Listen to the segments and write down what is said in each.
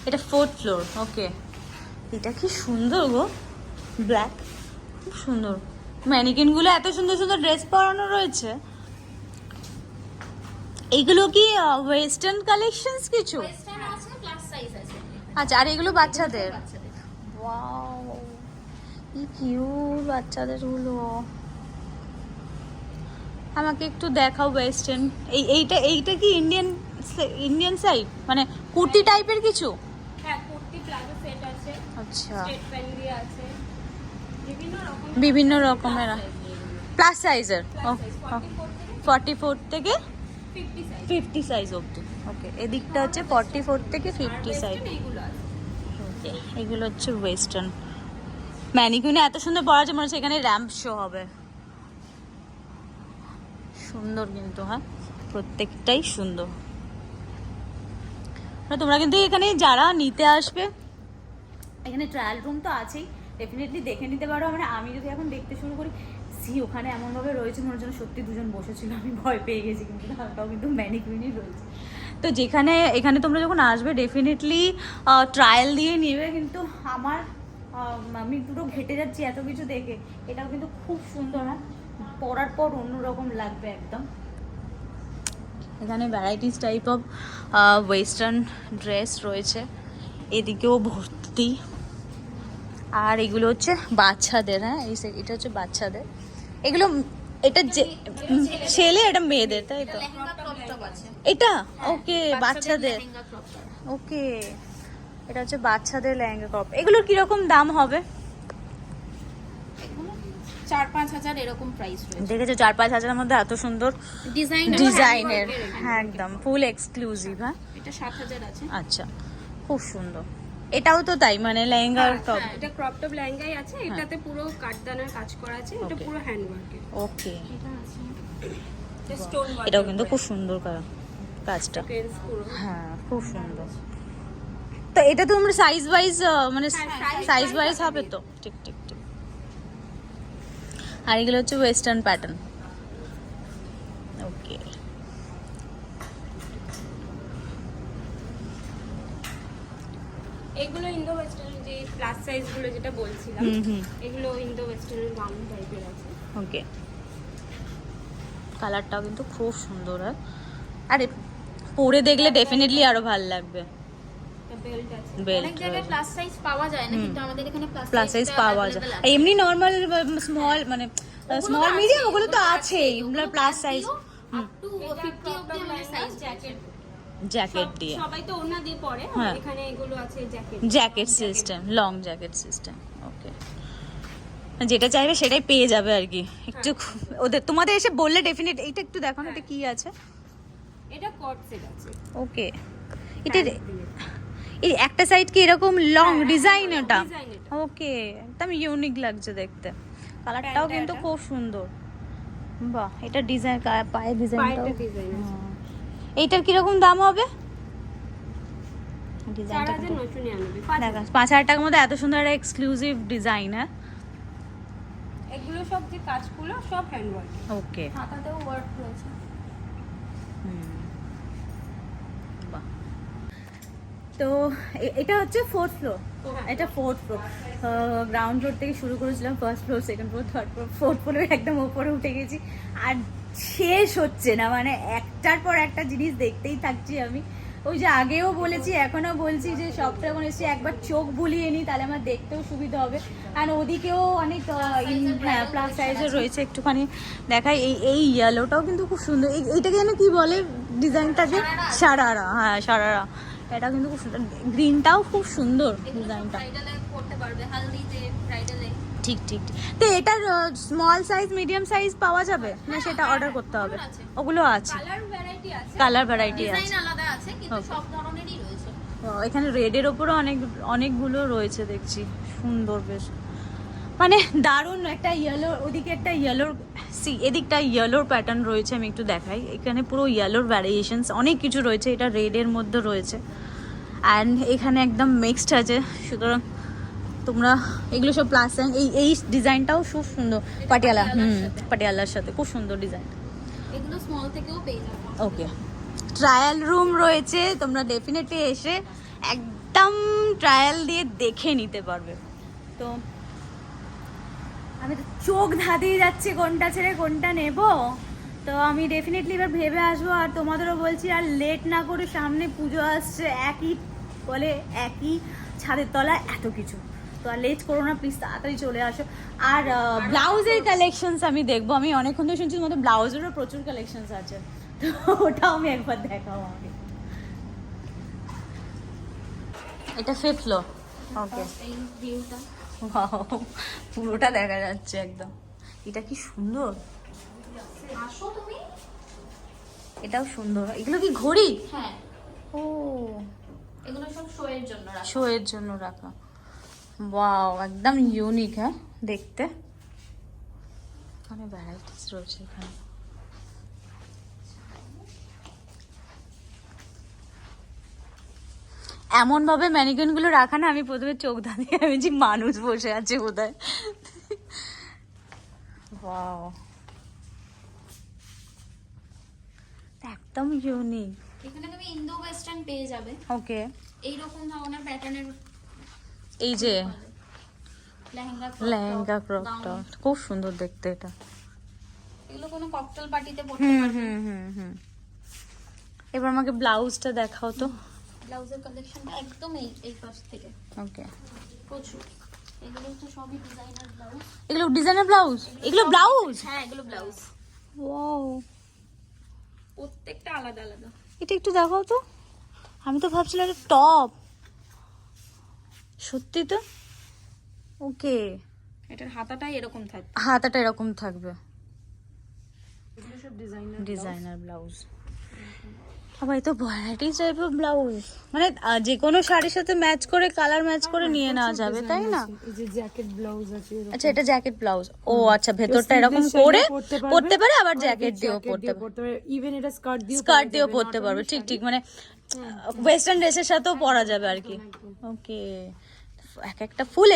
এটা 4th floor. ওকে, এটা কি সুন্দর গো, ব্ল্যাক, খুব সুন্দর। ম্যানিকিনগুলো এত সুন্দর সুন্দর ড্রেস পরানো রয়েছে। এইগুলো কি ওয়েস্টার্ন কালেকশনস কিছু? ওয়েস্টার্ন আছে, প্লাস সাইজ আছে। আচ্ছা, আর এগুলো বাচ্চাদের? ওয়াও, কি কিউট বাচ্চাদের গুলো। আমাকে একটু দেখাও ওয়েস্টার্ন। এইটা কি ইন্ডিয়ান সাইড, মানে কুর্তি টাইপের কিছু? হ্যাঁ, কুর্তি প্লাজো সেট আছে, আচ্ছা, স্ট্রেট প্যান্ট দিয়ে আছে, বিভিন্ন রকমের প্লাস সাইজের। 44 থেকে 50 সাইজ অবধি। ওকে, এদিকটা হচ্ছে 44 থেকে 50 সাইজ। ওকে, এগুলো হচ্ছে ওয়েস্টার্ন। ম্যানিকুইনে এত সুন্দর পরা আছে, মনে হচ্ছে এখানে র্যাম্প শো হবে। সুন্দর কিন্তু, হ্যাঁ প্রত্যেকটাই সুন্দর। তোমরা কিন্তু এখানে যারা নিতে আসবে, এখানে ট্রায়াল রুম তো আছেই, ডেফিনেটলি দেখে নিতে পারো। মানে আমি যদি এখন দেখতে শুরু করি, ওখানে এমনভাবে রয়েছে মনে হচ্ছে সত্যি দুজন বসেছিল, আমি ভয় পেয়ে গেছি। কিন্তু তাও কিন্তু ম্যানিকুইনই রয়েছে। তো এখানে তোমরা যখন আসবে ডেফিনেটলি ট্রায়াল দিয়ে নিবে। কিন্তু আমি পুরো ঘেটে যাচ্ছি এত কিছু দেখে। এটাও কিন্তু খুব সুন্দর, হ্যাঁ পরার পর অন্যরকম লাগবে একদম। এখানে varieties type of western dress রয়েছে, এদিকেও ভর্তি। আর এগুলো হচ্ছে বাচ্চাদের, হ্যাঁ এটা হচ্ছে বাচ্চাদের। এটা ছেলে, এটা মেয়েদের, তাই তো? এটা ওকে, বাচ্চাদের। ওকে, এটা হচ্ছে বাচ্চাদের লেহেঙ্গা ক্রপ। এগুলোর কিরকম দাম হবে? 4-5 হাজার এরকম প্রাইস রয়েছে। দেখেছো, 4-5 হাজারের মধ্যে এত সুন্দর ডিজাইনের, হ্যাঁ একদম ফুল এক্সক্লুসিভ। হ্যাঁ, এটা 7,000 আছে। আচ্ছা, খুব সুন্দর। এটাও তো তাই, মানে লেহেঙ্গার টপ? এটা ক্রপ টপ লেহেঙ্গাই আছে, এটাতে পুরো কাঠদানার কাজ করা আছে, এটা পুরো হ্যান্ড ওয়ার্কের। ওকে, এটা আছে, এটা স্টোন ওয়ার্ক। এটাও কিন্তু খুব সুন্দর কাজটা, পুরো হ্যাঁ খুব সুন্দর। তো এটা তো তোমরা সাইজ ওয়াইজ, মানে সাইজ ওয়াইজ হবে তো? ঠিক ঠিক ঠিক। আর এগুলো হচ্ছে ওয়েস্টার্ন প্যাটার্ন। ওকে, এগুলো ইন্দো ওয়েস্টার্ন, যে প্লাস সাইজ গুলো যেটা বলছিলাম, এগুলো ইন্দো ওয়েস্টার্ন গাউন টাইপের আছে। ওকে, কালারটাও কিন্তু খুব সুন্দর। আরে পরে দেখলে ডেফিনেটলি আরো ভালো লাগবে। বেল্ট আছে, বেল্ট অনেক জায়গায় প্লাস সাইজ পাওয়া যায় না, কিন্তু আমাদের এখানে প্লাস সাইজ পাওয়া যায়। এমনি নরমাল স্মল, মানে স্মল মিডিয়াম ওগুলো তো আছেই, প্লাস সাইজ আপ টু 50 অবধি আমাদের সাইজ জ্যাকেট দিয়ে। সবাই তো ওনা দিয়ে পরে, এখানে এগুলো আছে jacket system, long jacket system. Okay, যেটা চাইবে সেটাই পেয়ে যাবে আর কি। একটু তোমাদের এসে বললে ডেফিনেট। এইটা একটু দেখো না, এটা কি আছে? এটা কট সেট আছে। ওকে, এটা এই একটা সাইড কি এরকম লং ডিজাইন? ওটা ওকে, একদম ইউনিক লাগছে দেখতে। কালারটাও কিন্তু খুব সুন্দর। বাহ, এটা ডিজাইন, পায়ে ডিজাইনটাও। এইটার কিরকম দাম হবে? 5,000 টাকার মধ্যে এত সুন্দর একটা এক্সক্লুসিভ ডিজাইন। হ্যাঁ, এগুলো সব যে কাজগুলো সব হ্যান্ড ওয়ার্ক। ওকে, হাতাতেও ওয়ার্ক রয়েছে। তো এটা হচ্ছে 4th ফ্লোর। এটা 4th ফ্লোর। গ্রাউন্ড ফ্লোর থেকে শুরু করেছিলাম, first floor, second floor, third floor, 4th ফ্লোরে একদম ওপরে উঠে গেছি। আর শেষ হচ্ছে না, মানে একটার পর একটা জিনিস দেখতেই থাকছি আমি। ওই যে আগেও বলেছি, এখনো বলছি যে সবটা যখন এসে একবার চোখ বুলিয়ে নিই, তাহলে আমার দেখতেও সুবিধা হবে। আর ওদিকেও অনেক প্লাস সাইজের রয়েছে। একটুখানি দেখাই, এই ইয়েলোটাও কিন্তু খুব সুন্দর। এইটাকে যেন কি বলে ডিজাইনটাকে? সারারা। হ্যাঁ, সারারা। এটা কিন্তু খুব সুন্দর, গ্রিনটাও খুব সুন্দর ডিজাইনটা। ঠিক ঠিক। তো এটার স্মল সাইজ, মিডিয়াম সাইজ পাওয়া যাবে না? সেটা অর্ডার করতে হবে? ওগুলো আছে, কালার ভ্যারাইটি আছে, আলাদা আছে, কিন্তু সব ধরনেরই রয়েছে। এখানে রেডের ওপরে অনেকগুলো রয়েছে দেখছি, সুন্দর বেশ, মানে দারুণ। একটা ইয়েলো, ওদিকে একটা ইয়েলোর, এদিকটা ইয়েলোর প্যাটার্ন রয়েছে। আমি একটু দেখাই, এখানে পুরো ইয়েলোর ভ্যারিয়েশনস অনেক কিছু রয়েছে। এটা রেডের মধ্যে রয়েছে, অ্যান্ড এখানে একদম মিক্সড আছে। সুতরাং তোমরা এগুলো সব প্লাস সাইজ। এই ডিজাইনটাও খুব সুন্দর, পাটিয়ালা। পাটিয়ালার সাথে খুব সুন্দর ডিজাইন। এগুলো স্মল থেকেও পেয়ে যাবে। ওকে, ট্রায়াল রুম রয়েছে, তোমরা ডেফিনেটলি এসে একদম ট্রায়াল দিয়ে দেখে নিতে পারবে। তো আমি তো চোখ ধাঁধিয়ে যাচ্ছে কোনটা ছেড়ে কোনটা নেব। তো আমি ডেফিনেটলি এবার ভেবে আসবো। আর তোমাদেরও বলছি, আর লেট না করে, সামনে পুজো আসছে, একই ছাদের তলায় এত কিছু। তো আর লেট করো না প্লিজ, তাড়াতাড়ি চলে আসো। আর ব্লাউজের কালেকশনস আমি দেখবো। আমি অনেকক্ষণ ধরে শুনছি তোমাদের ব্লাউজেরও প্রচুর কালেকশনস আছে, তো ওটাও আমি একবার দেখাবো আমাকে। এটা ফিফথ ফ্লোর। ওকে, এই ভিউটা পুরোটা দেখা যাচ্ছে একদম। এটা কি সুন্দর, আসো তুমি। এটাও সুন্দর। এগুলো কি ঘড়ি? হ্যাঁ, ও, এগুলো সব শো এর জন্য রাখা। শো এর জন্য রাখা। ওয়াও, একদম ইউনিক। হ্যাঁ দেখতে, অনেক ভ্যারাইটিস রয়েছে এখানে। এমন ভাবে ম্যানিকুইন গুলো রাখা না, আমি প্রথমে চোখ ধাঁধিয়ে আমি যে মানুষ বসে আছে বোধহয়। ওয়াও, একদম ইউনিক। এখানে তুমি ইন্দো ওয়েস্টার্ন পেয়ে যাবে। ওকে, এইরকম ধরনের প্যাটার্নের এই যে লেহেঙ্গা ক্রপ টপ খুব সুন্দর দেখতে এটা। এগুলো কোনো ককটেল পার্টিতে পরতে পারবে। এবার আমাকে ব্লাউজটা দেখাও তো। ব্লাউজের কালেকশনটা একদম এই পাশ থেকে ওকে, প্রচুর। এগুলো তো সবই ডিজাইনার ব্লাউজ। এগুলো ডিজাইনার ব্লাউজ? এগুলো ব্লাউজ? হ্যাঁ, এগুলো ব্লাউজ। ওয়াও, প্রত্যেকটা আলাদা আলাদা। এটা একটু দেখাও তো। আমি তো ভাবছিলাম এটা টপ। সত্যি তো? ওকে, এটার হাতাটাই এরকম থাকবে। হাতাটা এরকম থাকবে। এগুলো সব ডিজাইনার ব্লাউজ। আবার তো ভ্যারাইটি টাইপের ব্লাউজ, মানে যে কোনো শাড়ির সাথে ম্যাচ করে, কালার ম্যাচ করে নিয়ে নেওয়া যাবে, তাই না? এই যে জ্যাকেট ব্লাউজ আছে। আচ্ছা, এটা জ্যাকেট ব্লাউজ। ও আচ্ছা, ভেতরটা এরকম করে পরতে পারে, আবার জ্যাকেট দিয়েও পরতে পারে। ইভেন এটা স্কার্ট দিয়েও পরতে পারবে। ঠিক ঠিক, মানে ওয়েস্টার্ন ড্রেসের সাথেও পরা যাবে আর কি। ওকে, এক একটা ফুল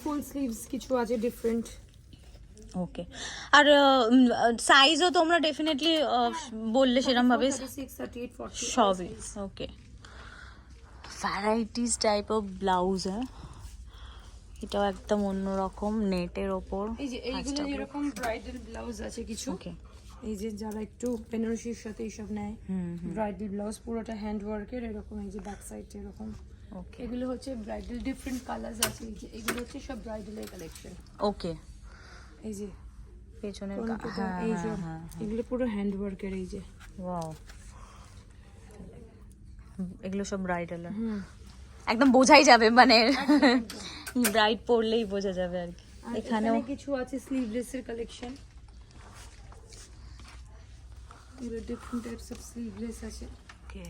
ফুল স্লিভস কিছু আছে ডিফারেন্ট। ওকে, আর সাইজও তোমরা ডেফিনেটলি বললে সেরকম ভাবে 36, 38, 40 সবই। ওকে, ভ্যারাইটিস টাইপ অফ ব্লাউজ। হ্যাঁ, এটাও একদম অন্যরকম, নেটের ওপর। এই যে এইগুলো এরকম ব্রাইডাল ব্লাউজ আছে কিছু। ওকে, এই যে যারা একটু বেনারসির সাথে এইসব নেয়, ব্রাইডাল ব্লাউজ পুরোটা হ্যান্ড ওয়ার্কের এরকম। এই যে ব্যাক সাইডটা এরকম। ওকে, এগুলো হচ্ছে ব্রাইডাল, ডিফারেন্ট কালার্স আছে। এই যে এগুলো হচ্ছে সব ব্রাইডালের কালেকশন। ওকে, এই যে পেছনের এই যে এগুলো পুরো হ্যান্ড ওয়ার্কের। এই যে ওয়াও, এগুলো সব ব্রাইডাল। একদম বোঝাই যাবে, মানে ব্রাইড পরলেই বোঝা যাবে আর কি। এখানেও কিছু আছে স্লিভলেসের কালেকশন। এগুলো ডিফারেন্ট টাইপস অফ স্লিভলেস আছে। ওকে,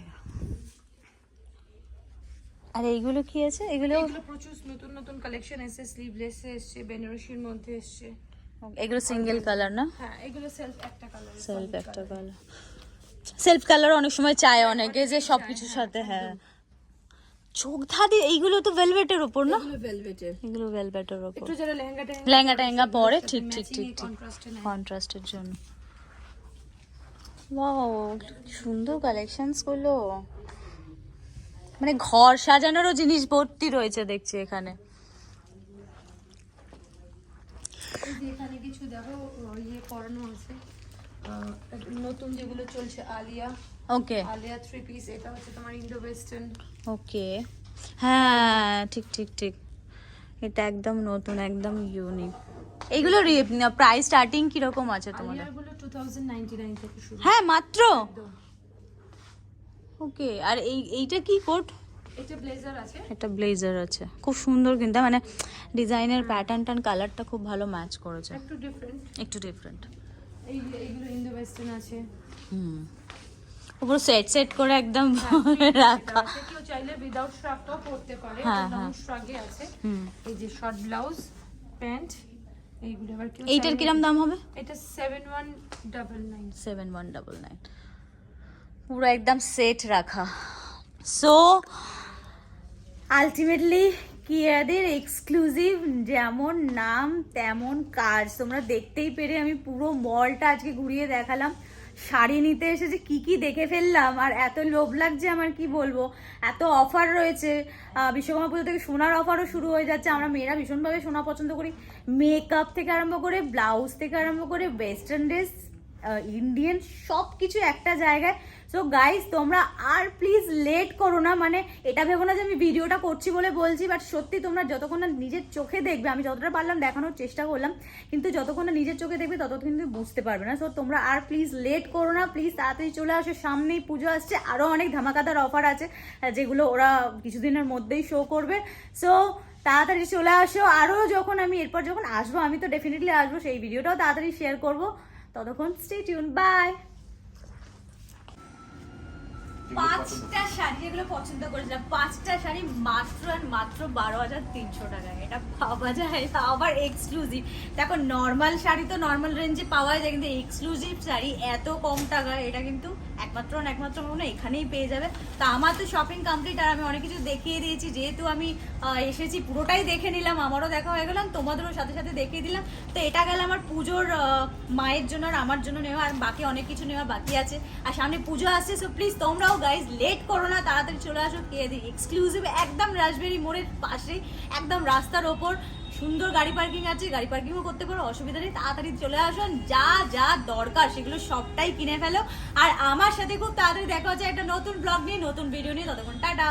আর এইগুলো কি আছে? এগুলো প্রচুর নতুন নতুন কালেকশন এসেছে, স্লিভলেস এসেছে, বেনারসির মধ্যে এসেছে। এগুলো সিঙ্গেল কালার না? হ্যাঁ, এগুলো সেলফ একটা কালার। সেলফ একটা কালার। সেলফ কালার অনেক সময় চায় অনেকে যে সবকিছুর সাথে। হ্যাঁ, চোখ ধাঁধি। এইগুলো তো ভেলভেটের উপর না? এগুলো ভেলভেটের। এগুলো ভেলভেটের উপর। একটু যারা লেহেঙ্গা পরে, ঠিক ঠিক ঠিক ঠিক, কন্ট্রাস্টে নেয়। কন্ট্রাস্টের জন্য। ওয়াও, সুন্দর কালেকশনস গুলো। মানে ঘর সাজানোরও জিনিস ভর্তি রয়েছে দেখছি এখানে। এই যে এখানে কিছু দেখো পরানো আছে, নতুন যেগুলো চলছে, আলিয়া। ওকে, আলিয়া 3 পিস। এটা হচ্ছে তোমার ইন্ডো ওয়েস্টার্ন। ওকে, হ্যাঁ ঠিক ঠিক ঠিক, এটা একদম নতুন, একদম ইউনিক। এইগুলো প্রাইস স্টার্টিং কিরকম আছে তোমাদের? আলিয়াগুলো 2099 থেকে শুরু। হ্যাঁ, মাত্র। ওকে, আর এইটা কি কোট? এটা ব্লেজার আছে। একটা ব্লেজার আছে, খুব সুন্দর কিন্তু, মানে ডিজাইনের প্যাটার্ন কালারটা খুব ভালো ম্যাচ করেছে, একটু ডিফারেন্ট। এইগুলো ইন্দো ওয়েস্টার্ন আছে। উপর সেট করে একদম রাখা। কেউ চাইলে উইদাউট শ্রাগটাও পরতে পারে। লং শ্রাগে আছে। এই যে শর্ট ব্লাউজ, প্যান্ট, এইগুলো আবার কেউ। এইটার কিরম দাম হবে? এটা 7199। 7199, পুরো একদম সেট রাখা। সো আলটিমেটলি কিয়াদের এক্সক্লুসিভ, যেমন নাম তেমন কাজ। তোমরা দেখতেই পেরে আমি পুরো মলটা আজকে ঘুরিয়ে দেখালাম। শাড়ি নিতে এসে যে কি দেখে ফেললাম, আর এত লোভ লাগছে আমার, কি বলবো। এত অফার রয়েছে, বিশ্বকর্মা পুজো থেকে সোনার অফারও শুরু হয়ে যাচ্ছে। আমরা মেয়েরা ভীষণভাবে সোনা পছন্দ করি, মেকআপ থেকে আরম্ভ করে ব্লাউজ থেকে আরম্ভ করে ওয়েস্টার্ন ড্রেস, ইন্ডিয়ান, সব কিছু একটা জায়গায়। সো গাইস তোমরা আর প্লিজ লেট করো না, মানে এটা ভেবো না যে আমি ভিডিওটা করছি বলে বলছি, বাট সত্যি তোমরা যতক্ষণ না নিজের চোখে দেখবে, আমি যতটা পারলাম দেখানোর চেষ্টা করলাম, কিন্তু যতক্ষণ না নিজের চোখে দেখবে ততক্ষণ কিন্তু বুঝতে পারবে না। সো তোমরা আর প্লিজ লেট করো না, প্লিজ তাড়াতাড়ি চলে আসো, সামনেই পুজো আসছে, আরও অনেক ধামাকাদার অফার আছে যেগুলো ওরা কিছুদিনের মধ্যেই শো করবে। সো তাড়াতাড়ি চলে আসো। আরও যখন আমি এরপর যখন আসবো, আমি তো ডেফিনেটলি আসবো, সেই ভিডিওটাও তাড়াতাড়ি শেয়ার করবো। ততক্ষণ স্টে টিউন, বাই। 5টা শাড়ি যেগুলো পছন্দ করেছিলাম, 5টা শাড়ি মাত্র আর মাত্র 12,300 টাকায়। এটা পাওয়া যায়, তা আবার এক্সক্লুসিভ। দেখো নর্মাল শাড়ি তো নর্মাল রেঞ্জে পাওয়া যায়, কিন্তু এক্সক্লুসিভ শাড়ি এত কম টাকায়, এটা কিন্তু একমাত্র মনে হয় এখানেই পেয়ে যাবে। তা আমার তো শপিং কমপ্লিট, আর আমি অনেক কিছু দেখিয়ে দিয়েছি, যেহেতু আমি এসেছি পুরোটাই দেখে নিলাম, আমারও দেখা হয়ে গেলাম, তোমাদেরও সাথে সাথে দেখিয়ে দিলাম। তো এটা গেল আমার পুজোর মায়ের জন্য আর আমার জন্য নেওয়া, আর বাকি অনেক কিছু নেওয়া বাকি আছে, আর সামনে পুজো আসছে। সো প্লিজ তোমরাও গাইজ লেট করো না, তাড়াতাড়ি চলে আসো কেয়াদি এক্সক্লুসিভ, একদম রাজবেরি মোড়ের পাশেই, একদম রাস্তার ওপর, সুন্দর গাড়ি পার্কিং আছে, গাড়ি পার্কিংও করতে পারো, অসুবিধা নেই। তাড়াতাড়ি চলে আসো, যা যা দরকার সেগুলো সবটাই কিনে ফেলো। আর আমার সাথে খুব তাড়াতাড়ি দেখা হচ্ছে একটা নতুন ব্লগ নিয়ে, নতুন ভিডিও নিয়ে। ততক্ষণ টাটা।